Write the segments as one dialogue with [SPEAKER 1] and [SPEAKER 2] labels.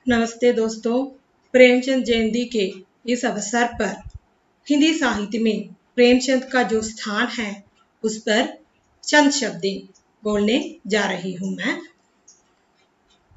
[SPEAKER 1] नमस्ते दोस्तों। प्रेमचंद जयंती के इस अवसर पर हिंदी साहित्य में प्रेमचंद का जो स्थान है उस पर चंद शब्दें बोलने जा रही हूं मैं।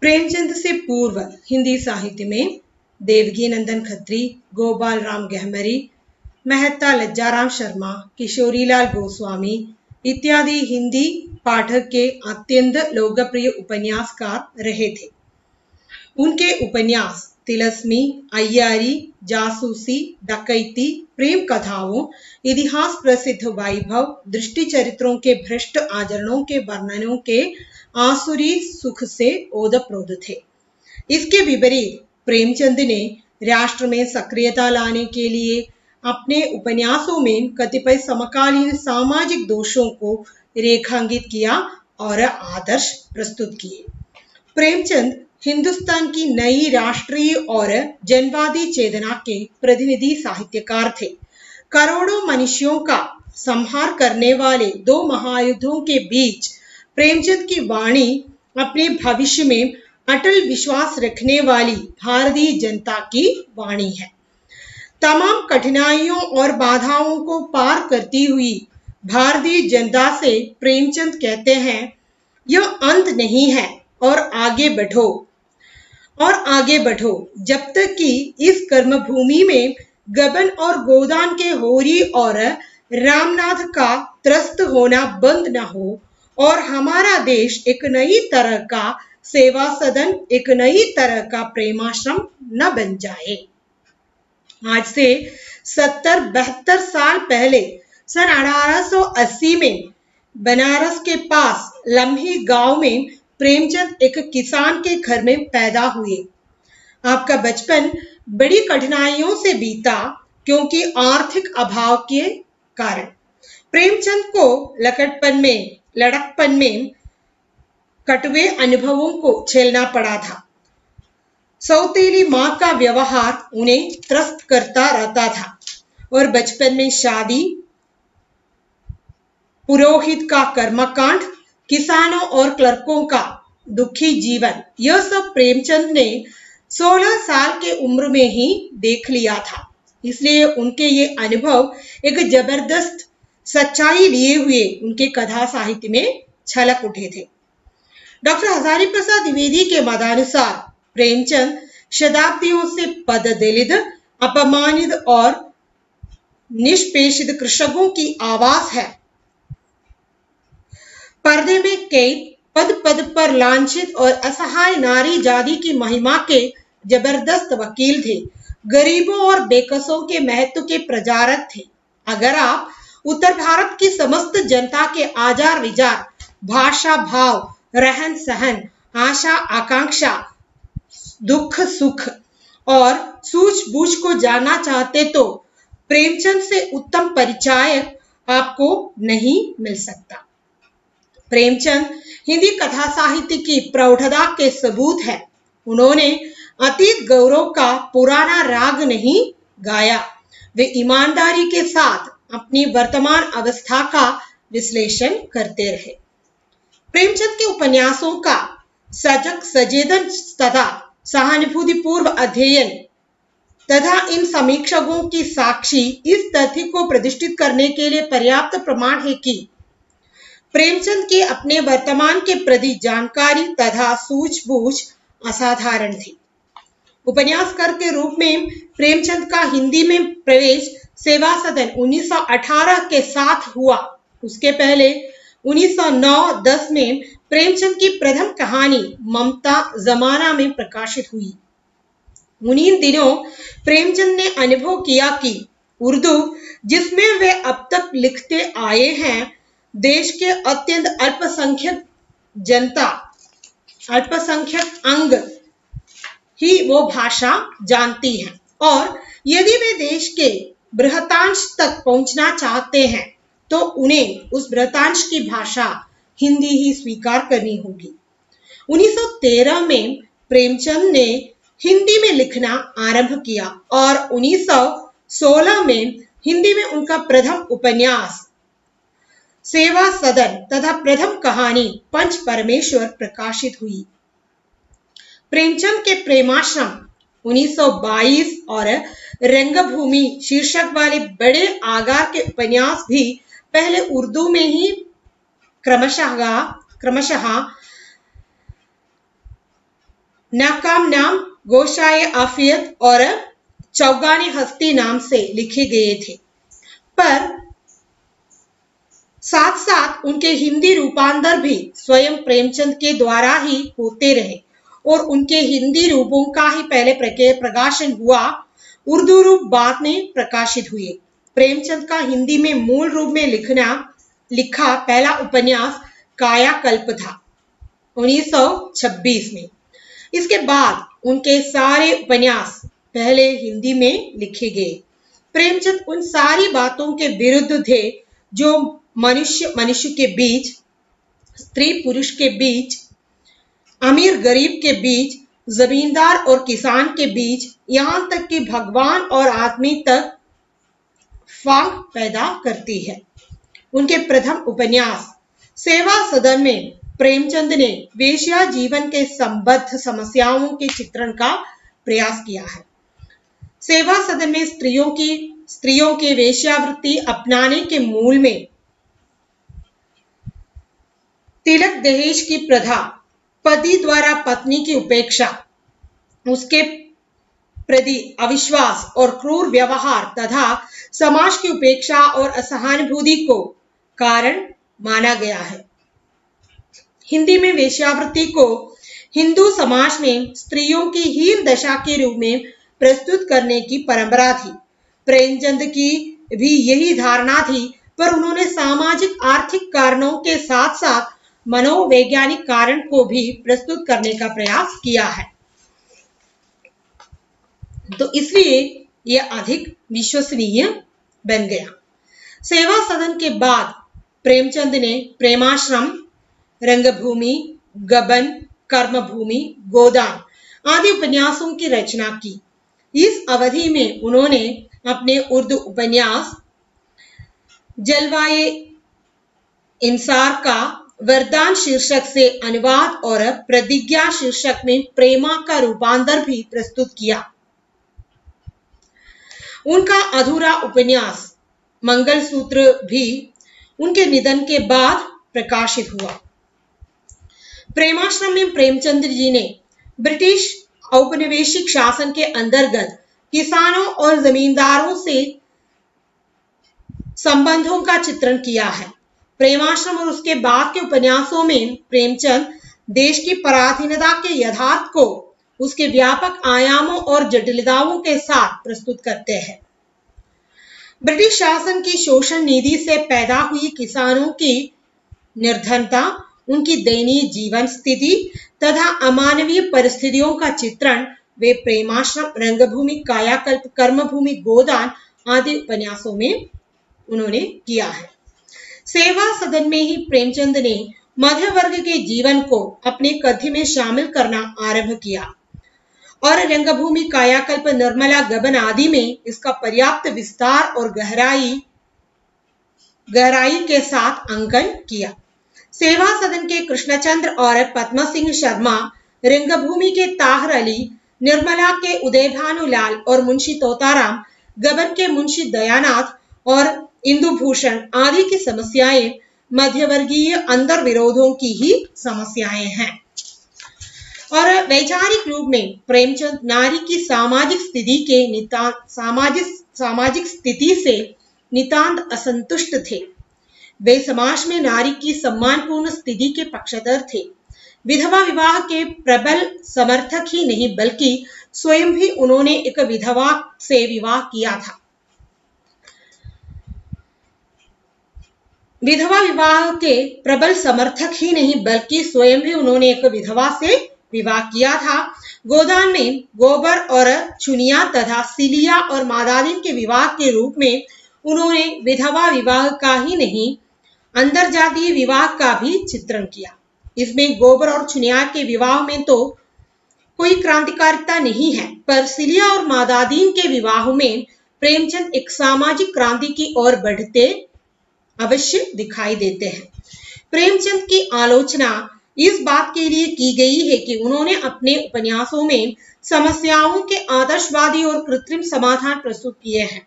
[SPEAKER 1] प्रेमचंद से पूर्व हिंदी साहित्य में देवकी नंदन खत्री, गोपाल राम गहमरी, मेहता लज्जाराम शर्मा, किशोरीलाल गोस्वामी इत्यादि हिंदी पाठक के अत्यंत लोकप्रिय उपन्यासकार रहे थे। उनके उपन्यास तिलस्मी, अय्यारी, जासूसी, डकैती, प्रेम कथाओं, इतिहास प्रसिद्ध वैभव, दृष्टि चरित्रों के भ्रष्ट आचरणों के वर्णनों के आसुरी सुख से ओतप्रोत थे। इसके विपरीत प्रेमचंद ने राष्ट्र में सक्रियता लाने के लिए अपने उपन्यासों में कतिपय समकालीन सामाजिक दोषों को रेखांकित किया और आदर्श प्रस्तुत किए। प्रेमचंद हिंदुस्तान की नई राष्ट्रीय और जनवादी चेतना के प्रतिनिधि साहित्यकार थे। करोड़ों मनुष्यों का संहार करने वाले दो महायुद्धों के बीच प्रेमचंद की वाणी अपने भविष्य में अटल विश्वास रखने वाली भारतीय जनता की वाणी है। तमाम कठिनाइयों और बाधाओं को पार करती हुई भारतीय जनता से प्रेमचंद कहते हैं, यह अंत नहीं है और आगे बढ़ो जब तक कि इस कर्मभूमि में गबन और गोदान के होरी और रामनाथ का त्रस्त होना बंद न हो और हमारा देश एक नई तरह का सेवा सदन, एक नई तरह का प्रेमाश्रम न बन जाए। आज से 70-72 साल पहले सन 1880 में बनारस के पास लम्ही गांव में प्रेमचंद एक किसान के घर में पैदा हुए। आपका बचपन बड़ी कठिनाइयों से बीता क्योंकि आर्थिक अभाव के कारण प्रेमचंद को लड़कपन में कटुए अनुभवों को झेलना पड़ा था। सौतेली मां का व्यवहार उन्हें त्रस्त करता रहता था और बचपन में शादी, पुरोहित का कर्मकांड, किसानों और क्लर्कों का दुखी जीवन, यह सब प्रेमचंद ने 16 साल के उम्र में ही देख लिया था। इसलिए उनके ये अनुभव एक जबरदस्त सच्चाई लिए हुए उनके कथा साहित्य में छलक उठे थे। डॉक्टर हजारी प्रसाद द्विवेदी के मतानुसार प्रेमचंद शताब्दियों से पददलित, अपमानित और निष्पेषित कृषकों की आवाज है। पर्दे में कैद, पद पद पर लांछित और असहाय नारी जाति की महिमा के जबरदस्त वकील थे। गरीबों और बेकसों के महत्व के प्रचारक थे। अगर आप उत्तर भारत की समस्त जनता के आचार विचार, भाषा, भाव, रहन सहन, आशा आकांक्षा, दुख सुख और सूझबूझ को जानना चाहते तो प्रेमचंद से उत्तम परिचायक आपको नहीं मिल सकता। प्रेमचंद हिंदी कथा साहित्य की प्रौढ़ता के सबूत है। उन्होंने अतीत गौरव का पुराना राग नहीं गाया, वे ईमानदारी के साथ अपनी वर्तमान अवस्था का विश्लेषण करते रहे। प्रेमचंद के उपन्यासों का सजग सचेतन तथा सहानुभूतिपूर्व अध्ययन तथा इन समीक्षकों की साक्षी इस तथ्य को प्रतिष्ठित करने के लिए पर्याप्त प्रमाण है कि प्रेमचंद की अपने वर्तमान के प्रति जानकारी तथा सूझबूझ असाधारण थी। उपन्यासकार के रूप में प्रेमचंद का हिंदी में प्रवेश सेवा सदन 1918 के साथ हुआ। उसके पहले 1909-10 में प्रेमचंद की प्रथम कहानी ममता जमाना में प्रकाशित हुई। उन्हीं दिनों प्रेमचंद ने अनुभव किया कि उर्दू, जिसमें वे अब तक लिखते आए हैं, देश के अत्यंत अल्पसंख्यक अंग ही वो भाषा जानती हैं और यदि वे देश के बृहतांश तक पहुंचना चाहते हैं तो उन्हें उस बृहतांश की भाषा हिंदी ही स्वीकार करनी होगी। 1913 में प्रेमचंद ने हिंदी में लिखना आरंभ किया और 1916 में हिंदी में उनका प्रथम उपन्यास सेवा सदन तथा प्रथम कहानी पंच परमेश्वर प्रकाशित हुई। प्रेमचंद के प्रेमाश्रम 1922 और रंगभूमि शीर्षक वाले बड़े आकार के उपन्यास भी पहले उर्दू में ही क्रमशः नाकाम नाम, गोशाए आफियत और चौगाने हस्ती नाम से लिखे गए थे, पर साथ साथ उनके हिंदी रूपांतर भी स्वयं प्रेमचंद के द्वारा ही होते रहे और उनके हिंदी रूपों का ही पहले प्रकाशन हुआ, उर्दू रूप बाद में प्रकाशित हुए। प्रेमचंद का हिंदी में मूल रूप में लिखा पहला उपन्यास कायाकल्प था 1926 में। इसके बाद उनके सारे उपन्यास पहले हिंदी में लिखे गए। प्रेमचंद उन सारी बातों के विरुद्ध थे जो मनुष्य के बीच, स्त्री पुरुष के बीच, अमीर गरीब के बीच, जमींदार और किसान के बीच, यहां तक कि भगवान और आदमी तक फांक पैदा करती है। उनके प्रथम उपन्यास सेवा सदन में प्रेमचंद ने वेश्या जीवन के संबद्ध समस्याओं के चित्रण का प्रयास किया है। सेवा सदन में स्त्रियों के वेश्यावृत्ति अपनाने के मूल में तिलक दहेज की प्रथा, पति द्वारा पत्नी की उपेक्षा, उसके प्रति अविश्वास और क्रूर व्यवहार तथा समाज की उपेक्षा और असहानुभूति को कारण माना गया है। हिंदी में वेश्यावृत्ति को हिंदू समाज में स्त्रियों की हीन दशा के रूप में प्रस्तुत करने की परंपरा थी। प्रेमचंद की भी यही धारणा थी, पर उन्होंने सामाजिक आर्थिक कारणों के साथ साथ मनोवैज्ञानिक कारण को भी प्रस्तुत करने का प्रयास किया है, तो इसलिए यह अधिक विश्वसनीय बन गया। सेवा सदन के बाद प्रेमचंद ने प्रेमाश्रम, रंगभूमि, गबन, कर्मभूमि, गोदान आदि उपन्यासों की रचना की। इस अवधि में उन्होंने अपने उर्दू उपन्यास जलवाए इंसार का वरदान शीर्षक से अनुवाद और प्रतिज्ञा शीर्षक में प्रेमा का रूपांतर भी प्रस्तुत किया। उनका अधूरा उपन्यास मंगलसूत्र भी उनके निधन के बाद प्रकाशित हुआ। प्रेमाश्रम में प्रेमचंद जी ने ब्रिटिश औपनिवेशिक शासन के अंतर्गत किसानों और जमींदारों से संबंधों का चित्रण किया है। प्रेमाश्रम और उसके बाद के उपन्यासों में प्रेमचंद देश की पराधीनता के यथार्थ को उसके व्यापक आयामों और जटिलताओं के साथ प्रस्तुत करते हैं। ब्रिटिश शासन की शोषण नीति से पैदा हुई किसानों की निर्धनता, उनकी दयनीय जीवन स्थिति तथा अमानवीय परिस्थितियों का चित्रण वे प्रेमाश्रम, रंगभूमि, कायाकल्प, कर्मभूमि, गोदान आदि उपन्यासों में उन्होंने किया है। सेवा सदन में ही प्रेमचंद ने मध्य वर्ग के जीवन को अपने कथ्य में शामिल करना आरंभ किया और रंगभूमि, कायाकल्प, निर्मला, गबन आदि में इसका पर्याप्त विस्तार और गहराई के साथ अंकन किया। सेवा सदन के कृष्णचंद्र और पद्म सिंह शर्मा, रंगभूमि के ताहिर अली, निर्मला के उदय भानुलाल और मुंशी तोताराम, गबन के मुंशी दयानाथ और इंदुभूषण आदि की समस्याएं मध्यवर्गीय अंतर विरोधों की ही समस्याएं हैं और वैचारिक रूप में प्रेमचंद नारी की सामाजिक स्थिति से नितांत असंतुष्ट थे। वे समाज में नारी की सम्मानपूर्ण स्थिति के पक्षधर थे। विधवा विवाह के प्रबल समर्थक ही नहीं बल्कि स्वयं भी उन्होंने एक विधवा से विवाह किया था। विधवा विवाह के प्रबल समर्थक ही नहीं बल्कि स्वयं भी उन्होंने एक विधवा से विवाह किया था। गोदान में गोबर और चुनिया तथा सिलिया और मादादीन के विवाह के रूप में उन्होंने विधवा विवाह का ही नहीं अंतरजातीय विवाह का भी चित्रण किया। इसमें गोबर और चुनिया के विवाह में तो कोई क्रांतिकारिता नहीं है, पर सिलिया और मादादीन के विवाह में प्रेमचंद एक सामाजिक क्रांति की ओर बढ़ते अवश्य दिखाई देते हैं। प्रेमचंद की आलोचना इस बात के लिए की गई है कि उन्होंने अपने उपन्यासों में समस्याओं के आदर्शवादी और कृत्रिम समाधान प्रस्तुत किए हैं।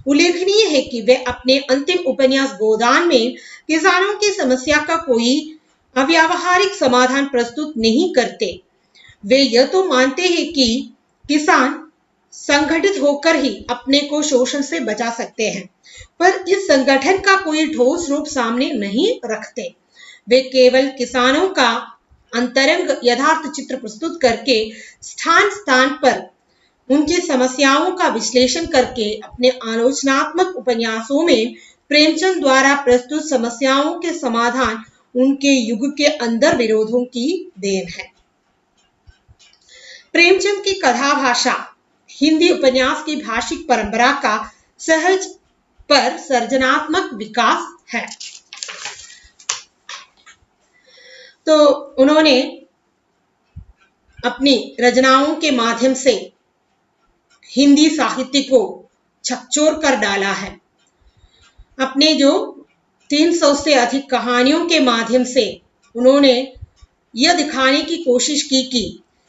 [SPEAKER 1] उल्लेखनीय है कि वे अपने अंतिम उपन्यास गोदान में किसानों की समस्या का कोई अव्यावहारिक समाधान प्रस्तुत नहीं करते। वे यह तो मानते हैं कि किसान संगठित होकर ही अपने को शोषण से बचा सकते हैं, पर इस संगठन का कोई ठोस रूप सामने नहीं रखते। वे केवल किसानों का अंतरंग यथार्थ चित्र प्रस्तुत करके स्थान स्थान पर उनकी समस्याओं का विश्लेषण करके अपने आलोचनात्मक उपन्यासों में प्रेमचंद द्वारा प्रस्तुत समस्याओं के समाधान उनके युग के अंदर विरोधों की देन है। प्रेमचंद की कथा भाषा हिंदी उपन्यास की भाषिक परंपरा का सहज पर सर्जनात्मक विकास है। तो उन्होंने अपनी रचनाओं के माध्यम से हिंदी साहित्य को झकझोर कर डाला है। अपने जो 300 से अधिक कहानियों के माध्यम से उन्होंने यह दिखाने की कोशिश की कि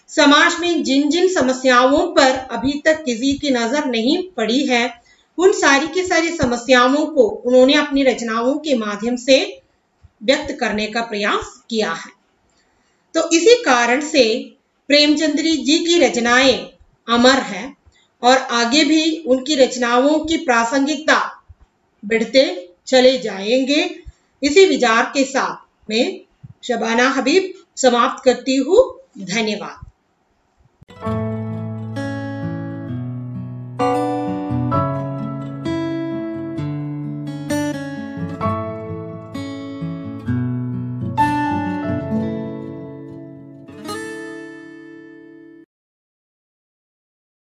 [SPEAKER 1] समाज में जिन जिन समस्याओं पर अभी तक किसी की नजर नहीं पड़ी है, उन सारी की सारी समस्याओं को उन्होंने अपनी रचनाओं के माध्यम से व्यक्त करने का प्रयास किया है। तो इसी कारण से प्रेमचंद जी की रचनाएं अमर हैं और आगे भी उनकी रचनाओं की प्रासंगिकता बढ़ते चले जाएंगे। इसी विचार के साथ मैं शबाना हबीब समाप्त करती हूँ। धन्यवाद।